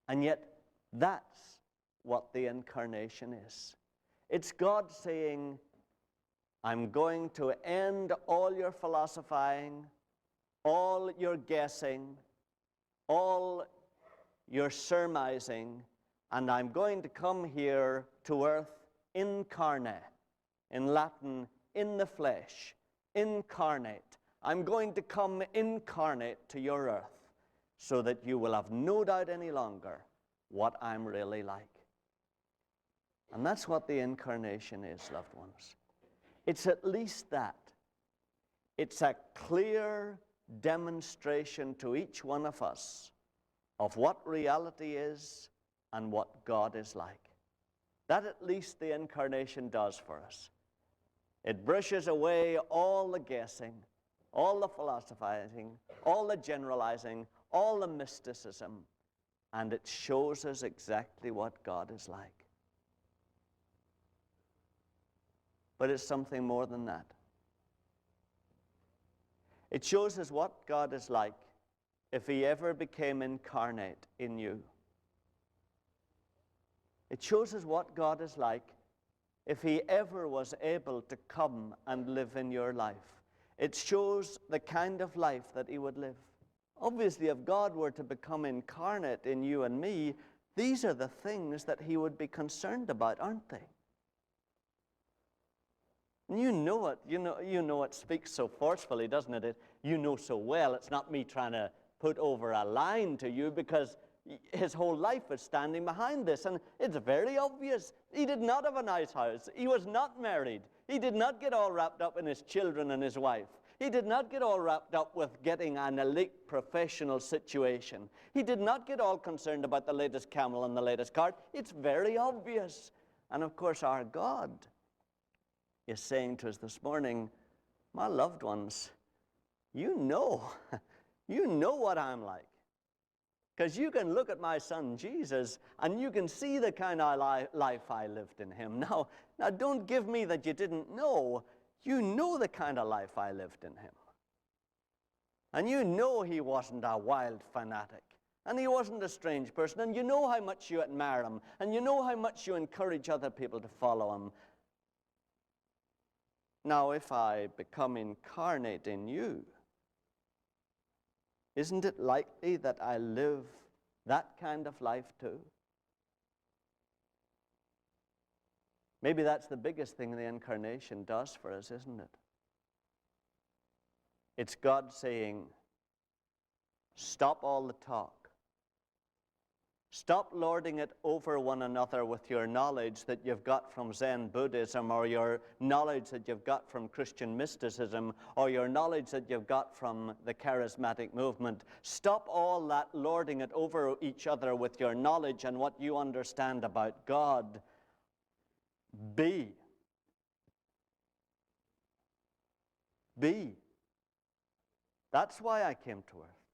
And yet, that's what the incarnation is. It's God saying, I'm going to end all your philosophizing, all your guessing, all your surmising, and I'm going to come here to earth incarnate. In Latin, in the flesh, incarnate. I'm going to come incarnate to your earth so that you will have no doubt any longer what I'm really like. And that's what the incarnation is, loved ones. It's at least that. It's a clear demonstration to each one of us of what reality is and what God is like. That at least the incarnation does for us. It brushes away all the guessing, all the philosophizing, all the generalizing, all the mysticism, and it shows us exactly what God is like. But it's something more than that. It shows us what God is like if he ever became incarnate in you. It shows us what God is like if he ever was able to come and live in your life. It shows the kind of life that he would live. Obviously, if God were to become incarnate in you and me, these are the things that he would be concerned about, aren't they? And you know it. You know it speaks so forcefully, doesn't it? You know so well. It's not me trying to put over a line to you, because his whole life is standing behind this, and it's very obvious. He did not have a nice house. He was not married. He did not get all wrapped up in his children and his wife. He did not get all wrapped up with getting an elite professional situation. He did not get all concerned about the latest camel and the latest cart. It's very obvious. And of course, our God is saying to us this morning, my loved ones, you know what I'm like. Because you can look at my son Jesus and you can see the kind of life I lived in him. Now don't give me that you didn't know. You know the kind of life I lived in him. And you know he wasn't a wild fanatic. And he wasn't a strange person. And you know how much you admire him. And you know how much you encourage other people to follow him. Now, if I become incarnate in you, isn't it likely that I live that kind of life too? Maybe that's the biggest thing the incarnation does for us, isn't it? It's God saying, stop all the talk. Stop lording it over one another with your knowledge that you've got from Zen Buddhism, or your knowledge that you've got from Christian mysticism, or your knowledge that you've got from the charismatic movement. Stop all that lording it over each other with your knowledge and what you understand about God. Be. Be. That's why I came to earth.